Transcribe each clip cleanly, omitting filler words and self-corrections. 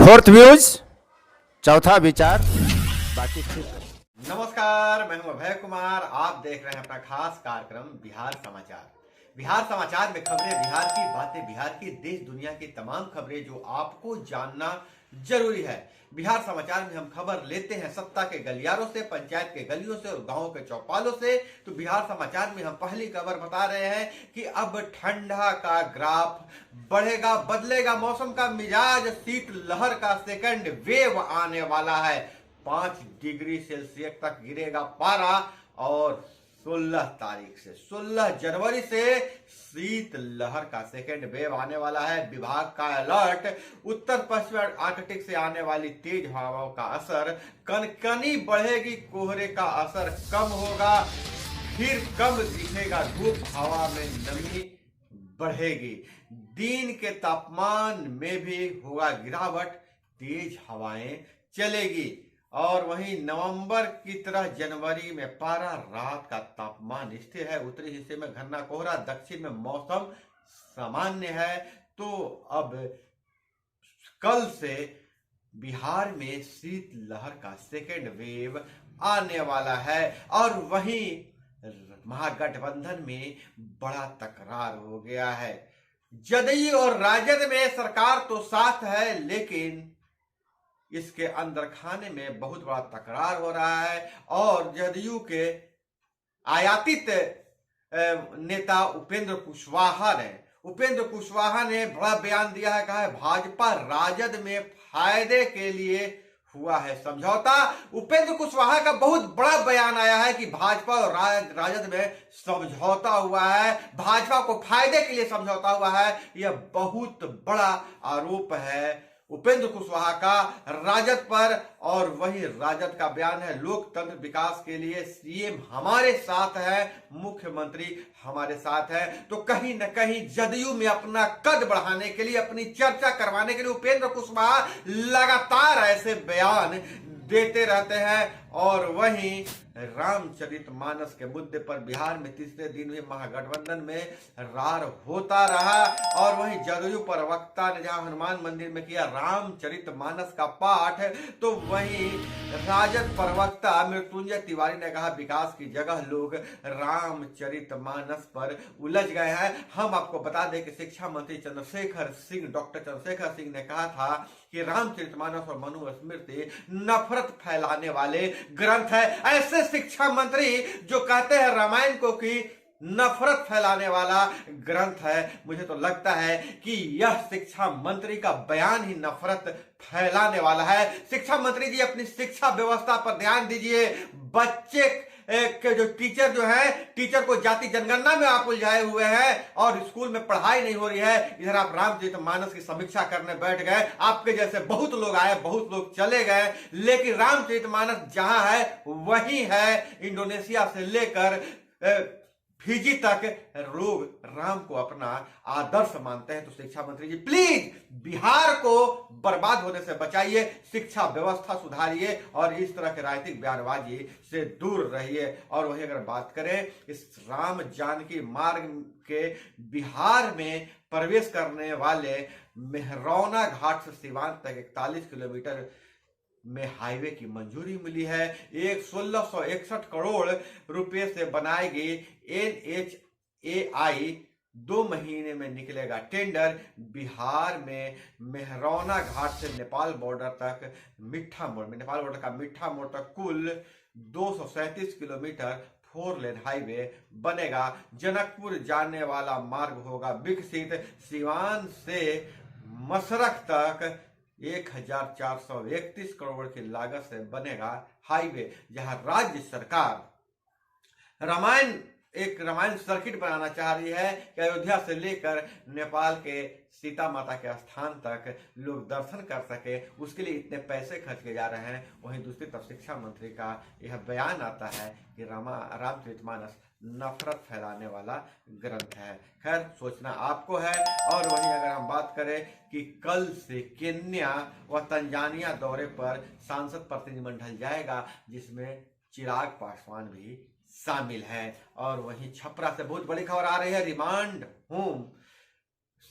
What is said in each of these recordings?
Fourth views, चौथा विचार, बाकी ठीक। नमस्कार, मैं हूं अभय कुमार। आप देख रहे हैं अपना खास कार्यक्रम बिहार समाचार। बिहार समाचार में खबरें, बिहार की बातें, बिहार की देश दुनिया की तमाम खबरें जो आपको जानना जरूरी है। बिहार समाचार में हम खबर लेते हैं सत्ता के गलियारों से, पंचायत के गलियों से और गांवों के चौपालों से। तो बिहार समाचार में हम पहली खबर बता रहे हैं कि अब ठंडा का ग्राफ बढ़ेगा, बदलेगा मौसम का मिजाज, शीत लहर का सेकंड वेव आने वाला है। 5 डिग्री सेल्सियस तक गिरेगा पारा और 16 जनवरी से शीत लहर का सेकेंड वेव आने वाला है। विभाग का अलर्ट, उत्तर पश्चिम आर्कटिक से आने वाली तेज हवाओं का असर, कनकनी बढ़ेगी, कोहरे का असर कम होगा, फिर कम दिखेगा धूप, हवा में नमी बढ़ेगी, दिन के तापमान में भी होगा गिरावट, तेज हवाएं चलेगी। और वहीं नवंबर की तरह जनवरी में पारा, रात का तापमान स्थिर है, उत्तरी हिस्से में घना कोहरा, दक्षिण में मौसम सामान्य है। तो अब कल से बिहार में शीत लहर का सेकेंड वेव आने वाला है। और वहीं महागठबंधन में बड़ा तकरार हो गया है। जदयू और राजद में सरकार तो साथ है, लेकिन इसके अंदर खाने में बहुत बड़ा तकरार हो रहा है। और जदयू के आयातित नेता उपेंद्र कुशवाहा ने बड़ा बयान दिया है। कहा है भाजपा राजद में फायदे के लिए हुआ है समझौता। उपेंद्र कुशवाहा का बहुत बड़ा बयान आया है कि भाजपा और राजद में समझौता हुआ है, भाजपा को फायदे के लिए समझौता हुआ है। यह बहुत बड़ा आरोप है उपेंद्र कुशवाहा का राजद पर। और वही राजद का बयान है, लोकतंत्र विकास के लिए सीएम हमारे साथ है, मुख्यमंत्री हमारे साथ है। तो कहीं न कहीं जदयू में अपना कद बढ़ाने के लिए, अपनी चर्चा करवाने के लिए उपेंद्र कुशवाहा लगातार ऐसे बयान देते रहते हैं। और वहीं रामचरितमानस के मुद्दे पर बिहार में तीसरे दिन भी महागठबंधन में रार होता रहा। और वहीं जदयू प्रवक्ता ने जहां हनुमान मंदिर में किया रामचरितमानस का पाठ, तो वहीं राजद प्रवक्ता मृत्युंजय तिवारी ने कहा विकास की जगह लोग रामचरितमानस पर उलझ गए हैं। हम आपको बता दें कि शिक्षा मंत्री डॉक्टर चंद्रशेखर सिंह ने कहा था कि रामचरितमानस और मनुस्मृति नफरत फैलाने वाले ग्रंथ है। ऐसे शिक्षा मंत्री जो कहते हैं रामायण को कि नफरत फैलाने वाला ग्रंथ है, मुझे तो लगता है कि यह शिक्षा मंत्री का बयान ही नफरत फैलाने वाला है। शिक्षा मंत्री जी अपनी शिक्षा व्यवस्था पर ध्यान दीजिए। बच्चे के जो टीचर को जाति जनगणना में आप उलझाए हुए हैं और स्कूल में पढ़ाई नहीं हो रही है। इधर आप रामचरितमानस की समीक्षा करने बैठ गए। आपके जैसे बहुत लोग आए, बहुत लोग चले गए, लेकिन रामचरितमानस जहां है वही है। इंडोनेशिया से लेकर फिजी तक लोग राम को अपना आदर्श मानते हैं। तो शिक्षा मंत्री जी प्लीज बिहार को बर्बाद होने से बचाइए, शिक्षा व्यवस्था सुधारिए और इस तरह के राजनीतिक बयानबाजी से दूर रहिए। और वही अगर बात करें इस राम जानकी मार्ग के बिहार में प्रवेश करने वाले मेहरौना घाट से सिवान तक 41 किलोमीटर में हाईवे की मंजूरी मिली है। 1661 करोड़ रुपए से बनाएगी NHAI। 2 महीने में निकलेगा टेंडर। बिहार में मेहरौना घाट से नेपाल बॉर्डर तक नेपाल बॉर्डर का मिठा मोड़ तक कुल 237 किलोमीटर 4 लेन हाईवे बनेगा। जनकपुर जाने वाला मार्ग होगा विकसित। सिवान से मसरख तक 1431 करोड़ की लागत से बनेगा हाईवे, जहां राज्य सरकार रामायण सर्किट बनाना चाह रही है कि अयोध्या से लेकर नेपाल के सीता माता के स्थान तक लोग दर्शन कर सके, उसके लिए इतने पैसे खर्च किए जा रहे हैं। वहीं दूसरी तरफ शिक्षा मंत्री का यह बयान आता है कि रामचरितमानस नफरत फैलाने वाला ग्रंथ है। खैर, सोचना आपको है। और वहीं अगर हम बात करें कि कल से केन्या व तंजानिया दौरे पर सांसद प्रतिनिधिमंडल जाएगा, जिसमें चिराग पासवान भी शामिल है। और वहीं छपरा से बहुत बड़ी खबर आ रही है, रिमांड होम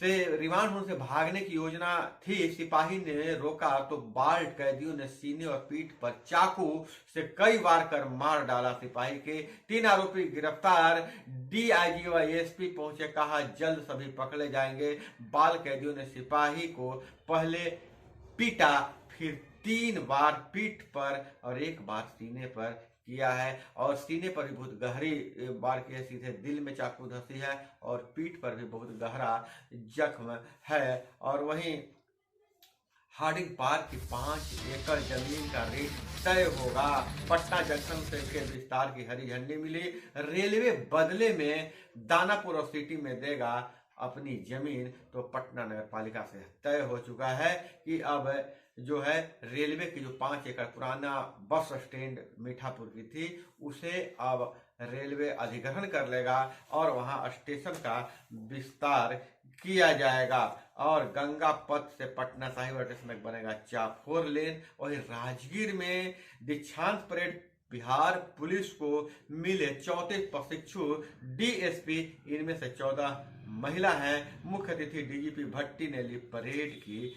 से रिमांड होम से भागने की योजना थी। सिपाही ने रोका तो बाल कैदियों ने सीने और पीठ पर चाकू से कई बार कर मार डाला। सिपाही के 3 आरोपी गिरफ्तार। डीआईजी व एसपी पहुंचे, कहा जल्द सभी पकड़े जाएंगे। बाल कैदियों ने सिपाही को पहले पीटा, फिर 3 बार पीठ पर और 1 बार सीने पर किया है, और सीने पर भी बहुत गहरी बार किया, सीधे दिल में चाकू धंसी है, और पीठ पर भी बहुत गहरा जख्म है। और वहीं हार्डिंग पार्क की 5 एकड़ जमीन का रेट तय होगा। पटना जंक्शन से के विस्तार की हरी झंडी मिली। रेलवे बदले में दानापुर और सिटी में देगा अपनी जमीन। तो पटना नगर पालिका से तय हो चुका है कि अब जो है रेलवे की जो 5 एकड़ पुराना बस स्टैंड मीठापुर की थी, उसे अब रेलवे अधिग्रहण कर लेगा और वहां स्टेशन का विस्तार किया जाएगा। और गंगा पथ से पटना साहिब स्टेशन तक बनेगा 4 लेन। वही राजगीर में दीक्षांत परेड, बिहार पुलिस को मिले 34 प्रशिक्षु डीएसपी, इनमें से 14 महिला हैं। मुख्य अतिथि डीजीपी भट्टी ने ली परेड की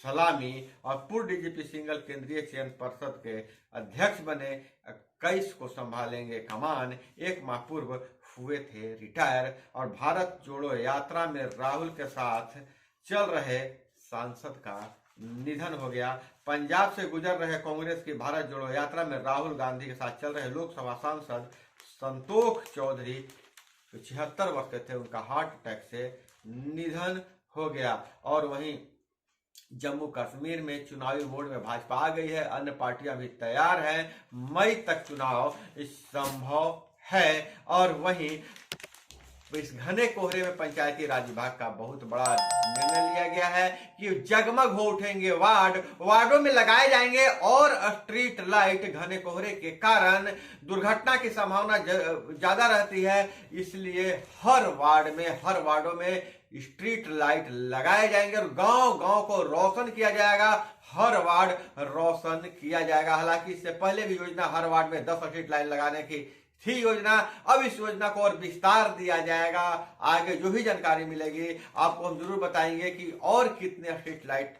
सलामी, और पूर्व डीजीपी सिंगल केंद्रीय चयन परिषद के अध्यक्ष बने। 21 को संभालेंगे कमान। 1 माह पूर्व हुए थे रिटायर। और भारत जोड़ो यात्रा में राहुल के साथ चल रहे सांसद का निधन हो गया। पंजाब से गुजर रहे कांग्रेस की भारत जोड़ो यात्रा में राहुल गांधी के साथ चल रहे लोकसभा सांसद संतोष चौधरी 76 वर्ष के थे, उनका हार्ट अटैक से निधन हो गया। और वहीं जम्मू कश्मीर में चुनावी मोड में भाजपा आ गई है। अन्य पार्टियां भी तैयार हैं। मई तक चुनाव संभव है। और वहीं इस घने कोहरे में पंचायती राज विभाग का बहुत बड़ा निर्णय लिया गया है कि जगमग हो उठेंगे वार्डों में लगाए जाएंगे और स्ट्रीट लाइट। घने कोहरे के कारण दुर्घटना की संभावना ज्यादा रहती है, इसलिए हर वार्डों में स्ट्रीट लाइट लगाए जाएंगे और गांव को रोशन किया जाएगा। हर वार्ड रोशन किया जाएगा। हालांकि इससे पहले भी योजना हर वार्ड में 10 स्ट्रीट लाइट लगाने की थी योजना। अब इस योजना को और विस्तार दिया जाएगा। आगे जो भी जानकारी मिलेगी आपको हम जरूर बताएंगे कि और कितने स्ट्रीट लाइट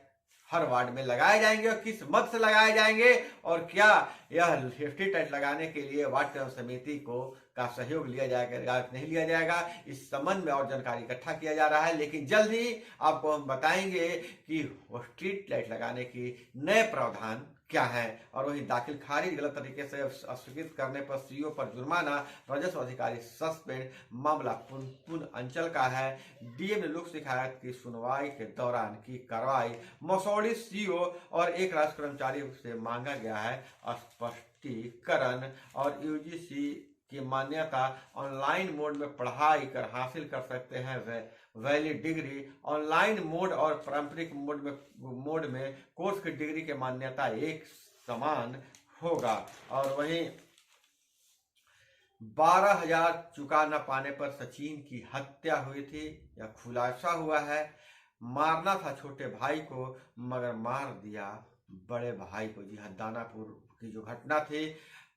हर वार्ड में लगाए जाएंगे और किस मद से लगाए जाएंगे, और क्या यह स्ट्रीट लाइट लगाने के लिए वार्ड समिति का सहयोग लिया जाएगा, नहीं लिया जाएगा। इस संबंध में और जानकारी इकट्ठा किया जा रहा है, लेकिन जल्द ही आपको हम बताएंगे कि वो स्ट्रीट लाइट लगाने की नए प्रावधान क्या है। और वही दाखिल खारिज गलत तरीके से अस्वीकृत करने पर सीओ पर जुर्माना, राजस्व अधिकारी सस्पेंड। मामला पुन अंचल का है। डीएम ने लोक शिकायत की सुनवाई के दौरान की कार्रवाई। मसौड़ी सीओ और एक राजस्व कर्मचारी से मांगा गया है स्पष्टीकरण। और यूजीसी की मान्यता, ऑनलाइन मोड में पढ़ाई कर हासिल कर सकते हैं वैलिड डिग्री। ऑनलाइन मोड और पारंपरिक मोड में कोर्स की डिग्री की मान्यता एक समान होगा। और वहीं 12,000 चुका न पाने पर सचिन की हत्या हुई थी, यह खुलासा हुआ है। मारना था छोटे भाई को मगर मार दिया बड़े भाई को। जी हाँ, दानापुर की जो घटना थी,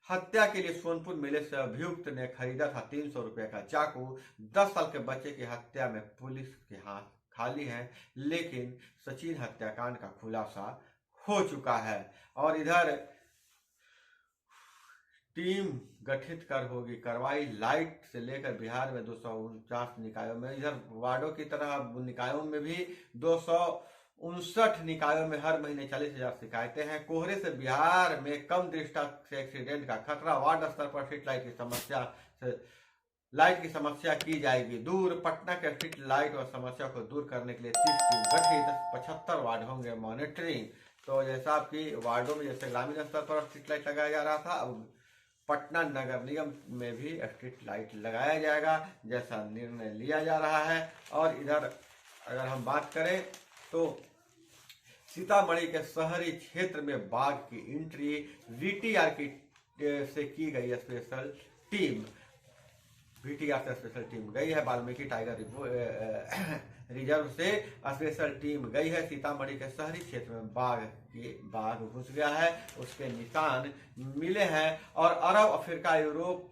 हत्या के लिए सोनपुर मेले से अभियुक्त ने खरीदा था 300 रुपए का चाकू। 10 साल के बच्चे की हत्या में पुलिस के हाथ खाली हैं, लेकिन सचिन हत्याकांड का खुलासा हो चुका है। और इधर टीम गठित कर होगी कार्रवाई। लाइट से लेकर बिहार में 249 निकायों में, इधर वार्डों की तरह निकायों में भी 259 निकायों में हर महीने 40,000 शिकायतें हैं। कोहरे से बिहार में कम दृष्टा से एक्सीडेंट का खतरा। वार्ड स्तर पर स्ट्रीट लाइट की समस्या की जाएगी दूर। पटना के स्ट्रीट लाइट और समस्या को दूर करने के लिए 30 टीम गठित। 75 वार्ड होंगे मॉनिटरिंग। तो जैसा कि वार्डों में जैसे ग्रामीण स्तर पर स्ट्रीट लाइट लगाया जा रहा था, अब पटना नगर निगम में भी स्ट्रीट लाइट लगाया जाएगा, जैसा निर्णय लिया जा रहा है। और इधर अगर हम बात करें तो सीतामढ़ी के शहरी क्षेत्र में बाघ की एंट्री। वीटीआर से की गई स्पेशल टीम। वीटीआर से स्पेशल टीम गई है। वाल्मीकि टाइगर रिजर्व से स्पेशल टीम गई है। सीतामढ़ी के शहरी क्षेत्र में बाघ घुस गया है, उसके निशान मिले हैं। और अरब अफ्रीका यूरोप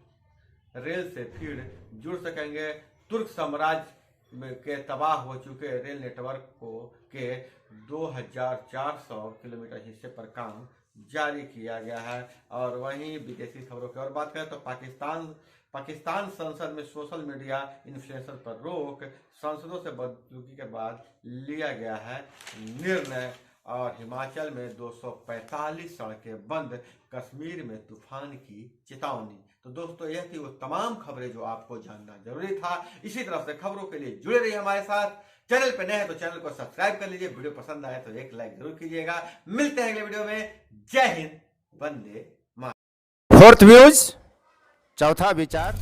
रेल से फिर जुड़ सकेंगे। तुर्क साम्राज्य के तबाह हो चुके रेल नेटवर्क को के 2400 किलोमीटर हिस्से पर काम जारी किया गया है। और वहीं विदेशी खबरों की और बात करें तो पाकिस्तान संसद में सोशल मीडिया इन्फ्लुएंसर पर रोक, सांसदों से बदसलूकी के बाद लिया गया है निर्णय। और हिमाचल में 245 सड़कें बंद, कश्मीर में तूफान की चेतावनी। तो दोस्तों यह थी वो तमाम खबरें जो आपको जानना जरूरी था। इसी तरह से खबरों के लिए जुड़े रहिए हमारे साथ। चैनल पे नए हैं तो चैनल को सब्सक्राइब कर लीजिए, वीडियो पसंद आए तो एक लाइक जरूर कीजिएगा। मिलते हैं अगले वीडियो में। जय हिंद, वंदे मातरम। फोर्थ व्यूज, चौथा विचार।